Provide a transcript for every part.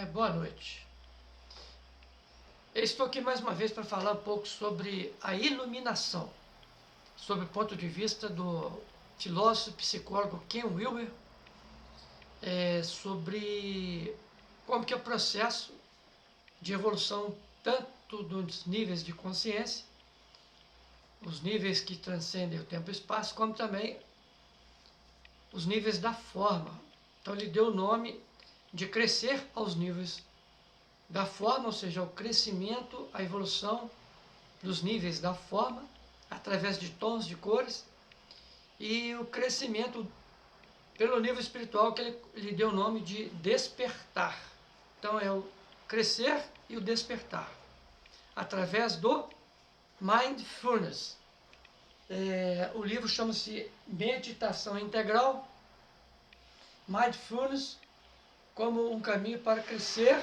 Boa noite. Eu estou aqui mais uma vez para falar um pouco sobre a iluminação, sob o ponto de vista do filósofo e psicólogo Ken Wilber, sobre como que é o processo de evolução tanto dos níveis de consciência, os níveis que transcendem o tempo e o espaço, como também os níveis da forma. Então ele deu o nome de crescer aos níveis da forma, ou seja, o crescimento, a evolução dos níveis da forma, através de tons de cores, e o crescimento pelo nível espiritual, que ele lhe deu o nome de despertar. Então é o crescer e o despertar, através do Mindfulness. O livro chama-se Meditação Integral, Mindfulness como um caminho para crescer,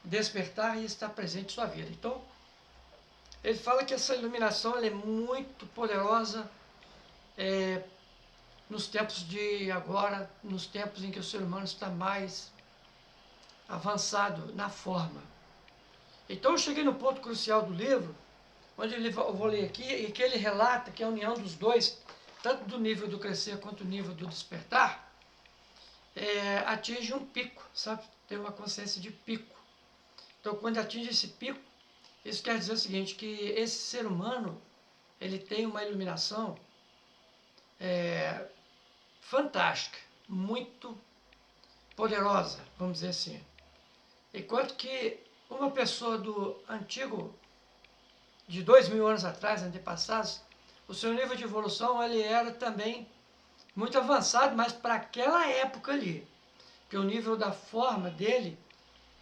despertar e estar presente em sua vida. Então, ele fala que essa iluminação ela é muito poderosa nos tempos de agora, nos tempos em que o ser humano está mais avançado na forma. Então eu cheguei no ponto crucial do livro, onde eu vou ler aqui, e que ele relata que a união dos dois, tanto do nível do crescer quanto do nível do despertar, atinge um pico, sabe? Tem uma consciência de pico. Então quando atinge esse pico, isso quer dizer o seguinte, que esse ser humano, ele tem uma iluminação fantástica, muito poderosa, vamos dizer assim. Enquanto que uma pessoa do antigo, de 2000 anos atrás, antepassados, o seu nível de evolução ele era também muito avançado, mas para aquela época ali. Porque o nível da forma dele,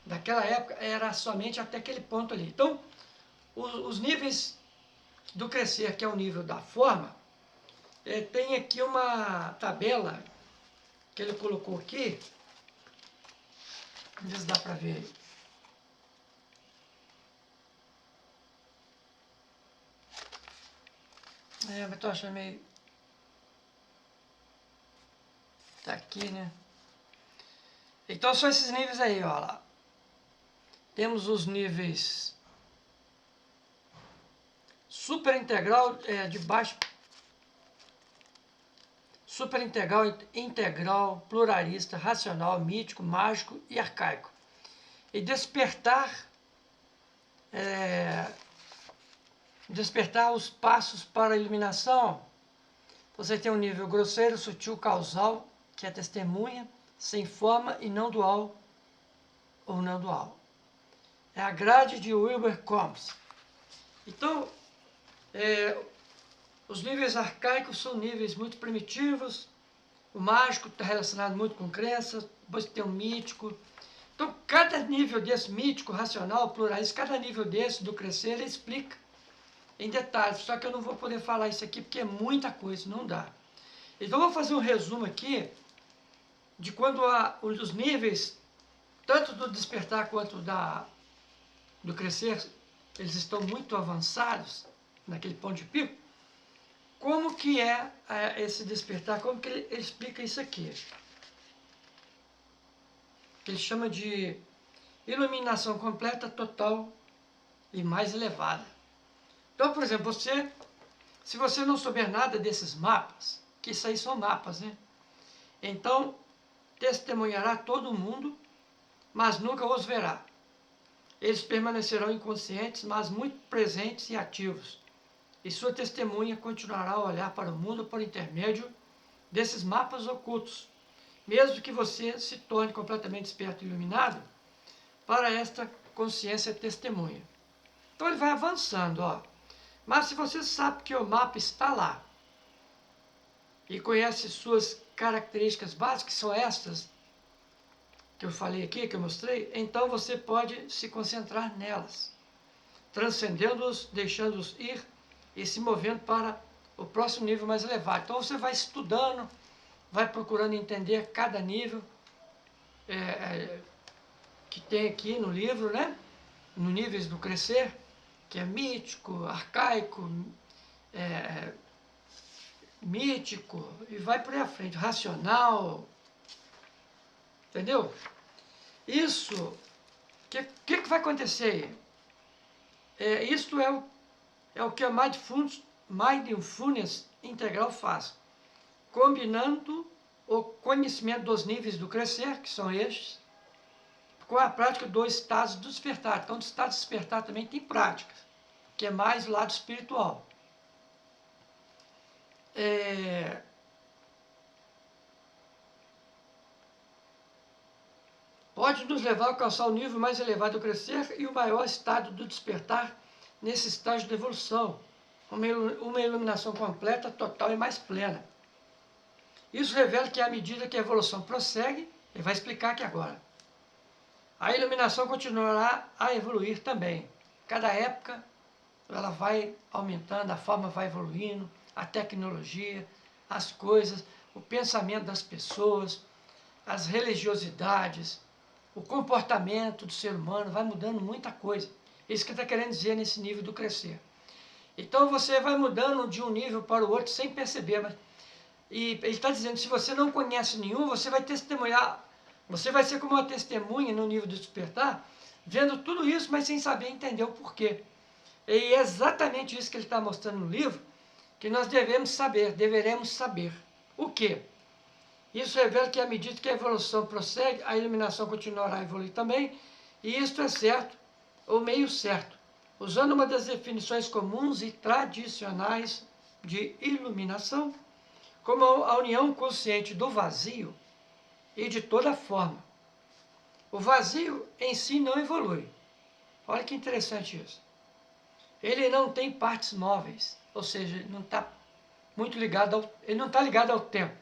daquela época, era somente até aquele ponto ali. Então, os níveis do crescer, que é o nível da forma, tem aqui uma tabela que ele colocou aqui. Não sei se dá para ver aí. Mas estou achando meio... Tá aqui, né? Então são esses níveis aí, ó lá. Temos os níveis super integral, de baixo, super integral, integral, pluralista, racional, mítico, mágico e arcaico. E despertar, despertar os passos para a iluminação. Você tem um nível grosseiro, sutil, causal, que é testemunha, sem forma e não dual ou não dual. É a grade de Wilber Combs. Então, os níveis arcaicos são níveis muito primitivos, o mágico está relacionado muito com crenças, depois tem o mítico. Então, cada nível desse mítico, racional, pluralista, cada nível desse do crescer, ele explica em detalhes. Só que eu não vou poder falar isso aqui porque é muita coisa, não dá. Então, eu vou fazer um resumo aqui de quando os níveis, tanto do despertar quanto do crescer, eles estão muito avançados, naquele ponto de pico. Como que é esse despertar? Como que ele explica isso aqui? Ele chama de iluminação completa, total e mais elevada. Então, por exemplo, se você não souber nada desses mapas, que isso aí são mapas, né? Então, testemunhará todo mundo, mas nunca os verá. Eles permanecerão inconscientes, mas muito presentes e ativos. E sua testemunha continuará a olhar para o mundo por intermédio desses mapas ocultos, mesmo que você se torne completamente desperto e iluminado para esta consciência testemunha. Então ele vai avançando, ó. Mas se você sabe que o mapa está lá e conhece suas características básicas, que são estas que eu falei aqui, que eu mostrei, então você pode se concentrar nelas, transcendendo-os, deixando-os ir e se movendo para o próximo nível mais elevado. Então você vai estudando, vai procurando entender cada nível que tem aqui no livro, né? No níveis do crescer, que é mítico, arcaico, e vai por aí à frente, racional, entendeu? Isso, que vai acontecer aí? Isto é o que a Mindfulness Integral faz, combinando o conhecimento dos níveis do crescer, que são estes, com a prática dos estados do despertar. Então, do estado de despertar também tem práticas, que é mais o lado espiritual. Pode nos levar a alcançar o nível mais elevado do crescer e o maior estado do despertar nesse estágio de evolução, uma iluminação completa, total e mais plena. Isso revela que à medida que a evolução prossegue, ele vai explicar aqui agora, a iluminação continuará a evoluir também. Cada época ela vai aumentando, a forma vai evoluindo, a tecnologia, as coisas, o pensamento das pessoas, as religiosidades, o comportamento do ser humano, vai mudando muita coisa. Isso que ele está querendo dizer nesse nível do crescer. Então você vai mudando de um nível para o outro sem perceber. E ele está dizendo, se você não conhece nenhum, você vai testemunhar, você vai ser como uma testemunha no nível do despertar, vendo tudo isso, mas sem saber entender o porquê. E é exatamente isso que ele está mostrando no livro, que nós deveremos saber. O quê? Isso revela que à medida que a evolução prossegue, a iluminação continuará a evoluir também, e isto é certo, ou meio certo, usando uma das definições comuns e tradicionais de iluminação, como a união consciente do vazio e de toda forma. O vazio em si não evolui. Olha que interessante isso. Ele não tem partes móveis, ou seja, ele não está muito ligado ao tempo.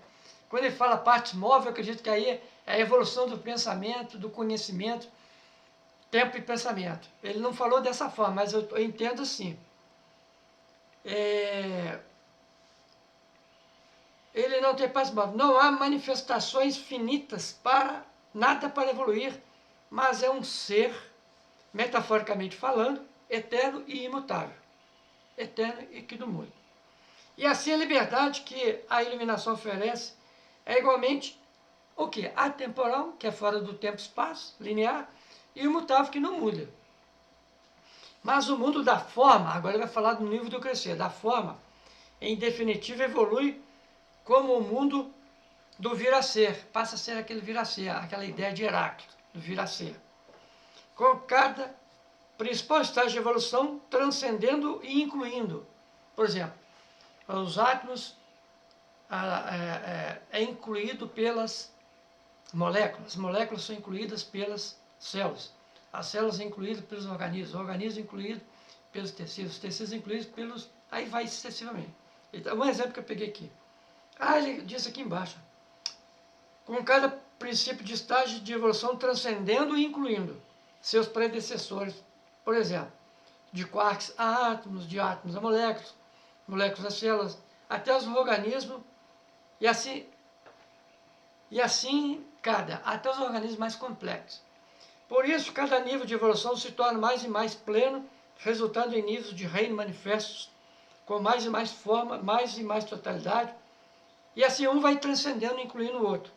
Quando ele fala partes móveis, eu acredito que aí é a evolução do pensamento, do conhecimento, tempo e pensamento. Ele não falou dessa forma, mas eu entendo assim. Ele não tem partes móveis. Não há manifestações finitas nada para evoluir, mas é um ser, metaforicamente falando, eterno e imutável. Eterno e que não muda. E assim a liberdade que a iluminação oferece é igualmente o quê? Atemporal, que é fora do tempo-espaço, linear, e imutável, que não muda. Mas o mundo da forma, agora ele vai falar do nível do crescer, da forma, em definitivo, evolui como o mundo do vir a ser, passa a ser aquele vir a ser, aquela ideia de Heráclito, do vir a ser. Com cada principal estágio de evolução transcendendo e incluindo. Por exemplo, os átomos é incluído pelas moléculas, as moléculas são incluídas pelas células, as células são incluídas pelos organismos, os organismos incluídos pelos tecidos, os tecidos incluídos pelos... aí vai sucessivamente. Então, um exemplo que eu peguei aqui. Ele disse aqui embaixo, com cada princípio de estágio de evolução transcendendo e incluindo seus predecessores, por exemplo, de quarks a átomos, de átomos a moléculas, moléculas a células, até os organismos, e assim até os organismos mais complexos. Por isso, cada nível de evolução se torna mais e mais pleno, resultando em níveis de reino manifestos, com mais e mais forma, mais e mais totalidade, e assim um vai transcendendo, incluindo o outro.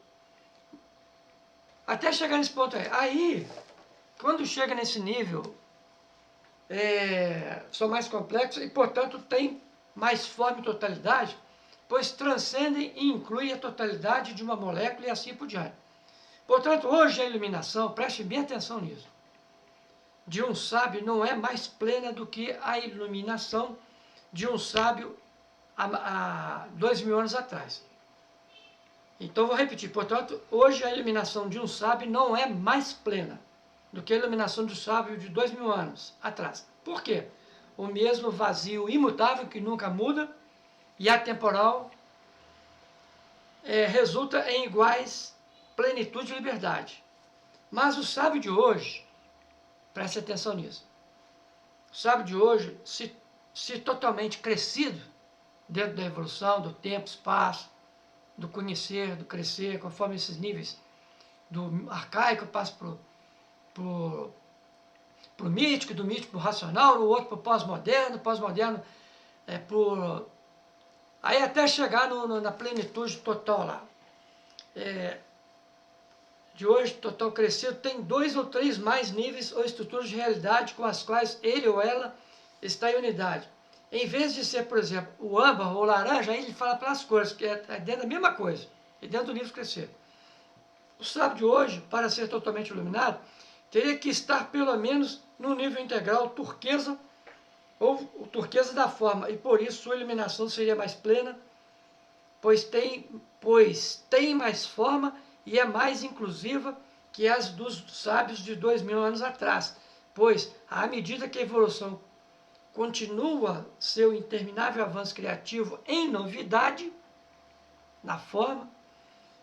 Até chegar nesse ponto aí. Aí, quando chega nesse nível, são mais complexos e, portanto, tem mais forma e totalidade, pois transcendem e incluem a totalidade de uma molécula e assim por diante. Portanto, hoje a iluminação, preste bem atenção nisso, de um sábio não é mais plena do que a iluminação de um sábio há 2000 anos atrás. Então, vou repetir. Portanto, hoje a iluminação de um sábio não é mais plena do que a iluminação do sábio de 2000 anos atrás. Por quê? O mesmo vazio imutável, que nunca muda, e atemporal, resulta em iguais plenitude e liberdade. Mas o sábio de hoje, preste atenção nisso, o sábio de hoje, se totalmente crescido dentro da evolução, do tempo, espaço, do conhecer, do crescer, conforme esses níveis, do arcaico passa para o mítico, do mítico para o racional, o outro para o pós-moderno aí até chegar na plenitude total lá. de hoje, total crescido, tem 2 ou 3 mais níveis ou estruturas de realidade com as quais ele ou ela está em unidade. Em vez de ser, por exemplo, o âmbar ou o laranja, aí ele fala pelas cores, que é dentro da mesma coisa, e dentro do nível crescer. O sábio de hoje, para ser totalmente iluminado, teria que estar pelo menos no nível integral turquesa ou o turquesa da forma, e por isso sua iluminação seria mais plena, pois tem mais forma e é mais inclusiva que as dos sábios de 2000 anos atrás, pois, à medida que a evolução continua seu interminável avanço criativo em novidade, na forma,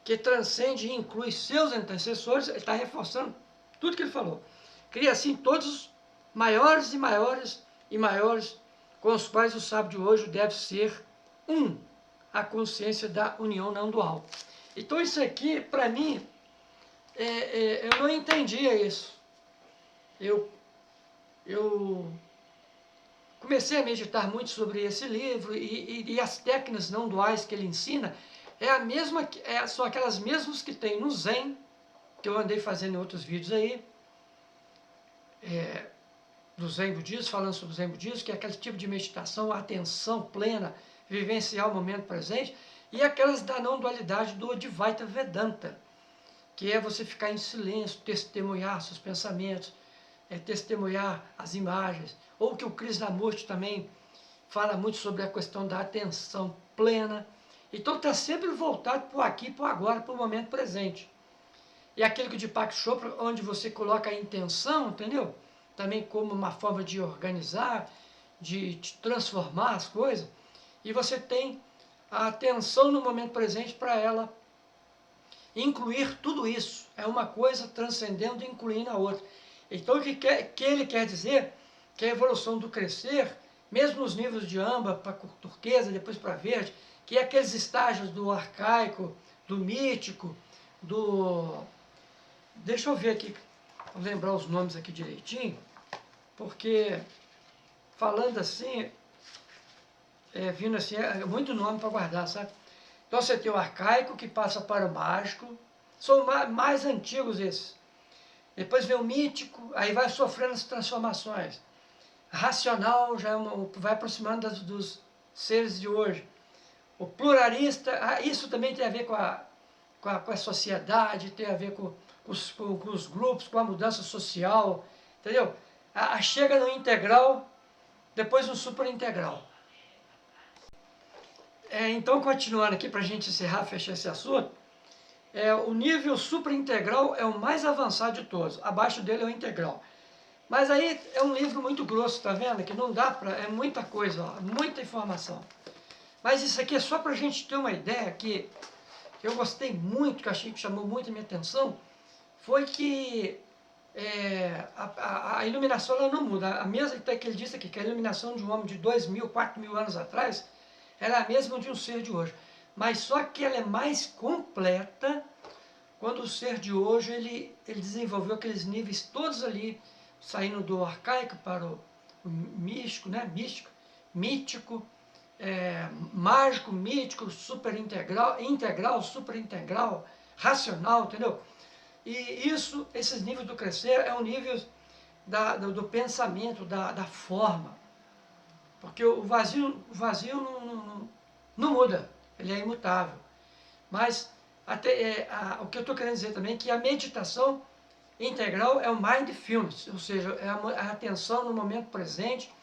que transcende e inclui seus antecessores, ele está reforçando tudo que ele falou. Cria assim todos maiores e maiores e maiores, com os quais o sábio de hoje deve ser um, a consciência da união não dual. Então isso aqui, para mim, eu não entendia isso. Eu comecei a meditar muito sobre esse livro e as técnicas não duais que ele ensina são aquelas mesmas que tem no Zen, que eu andei fazendo em outros vídeos aí, do Zen Budismo, falando sobre o Zen Budismo, que é aquele tipo de meditação, atenção plena, vivenciar o momento presente, e aquelas da não dualidade do Advaita Vedanta, que é você ficar em silêncio, testemunhar seus pensamentos, testemunhar as imagens, ou que o Krishnamurti também fala muito sobre a questão da atenção plena. Então está sempre voltado para o aqui, para o agora, para o momento presente. E aquilo que o Deepak Chopra, onde você coloca a intenção, entendeu? Também como uma forma de organizar, de transformar as coisas. E você tem a atenção no momento presente para ela incluir tudo isso. É uma coisa transcendendo e incluindo a outra. Então, o que ele quer dizer? Que a evolução do crescer, mesmo nos níveis de âmbar para turquesa, depois para verde, que é aqueles estágios do arcaico, do mítico, do... Deixa eu ver aqui, vou lembrar os nomes aqui direitinho, porque falando assim, vindo assim, é muito nome para guardar, sabe? Então você tem o arcaico que passa para o mágico, são mais antigos esses. Depois vem o mítico, aí vai sofrendo as transformações. Racional já vai aproximando dos seres de hoje. O pluralista, isso também tem a ver com a sociedade, tem a ver com os grupos, com a mudança social, entendeu? Chega no integral, depois no superintegral. Então, continuando aqui, para a gente encerrar, fechar esse assunto, o nível superintegral é o mais avançado de todos, abaixo dele é o integral. Mas aí é um livro muito grosso, tá vendo? Que não dá para... é muita coisa, ó, muita informação. Mas isso aqui é só para a gente ter uma ideia que eu gostei muito, que achei que chamou muito a minha atenção, foi que a iluminação ela não muda. A mesma que ele disse aqui, que a iluminação de um homem de 2.000, 4.000 anos atrás, ela é a mesma de um ser de hoje. Mas só que ela é mais completa quando o ser de hoje ele desenvolveu aqueles níveis todos ali, saindo do arcaico para o místico, né? Mítico, mágico, mítico, superintegral, integral, superintegral, racional, entendeu? E esses níveis do crescer é um nível do pensamento, da forma. Porque o vazio não muda, ele é imutável. Mas o que eu estou querendo dizer também é que a meditação integral é o mindfulness, ou seja, é a atenção no momento presente,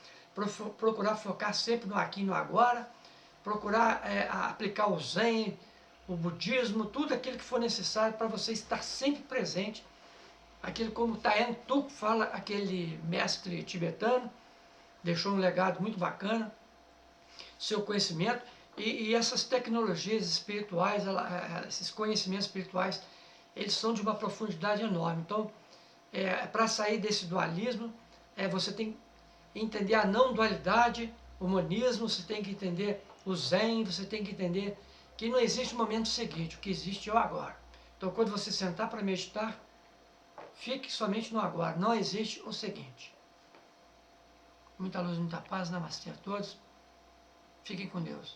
procurar focar sempre no aqui e no agora, procurar aplicar o Zen, o budismo, tudo aquilo que for necessário para você estar sempre presente. Aquilo como Thayen Tuk fala, aquele mestre tibetano, deixou um legado muito bacana, seu conhecimento, e essas tecnologias espirituais, esses conhecimentos espirituais, eles são de uma profundidade enorme. Então, para sair desse dualismo, você tem que entender a não dualidade, o monismo, você tem que entender o Zen, você tem que entender que não existe o momento seguinte, o que existe é o agora. Então, quando você sentar para meditar, fique somente no agora, não existe o seguinte. Muita luz, muita paz, namastê a todos, fiquem com Deus.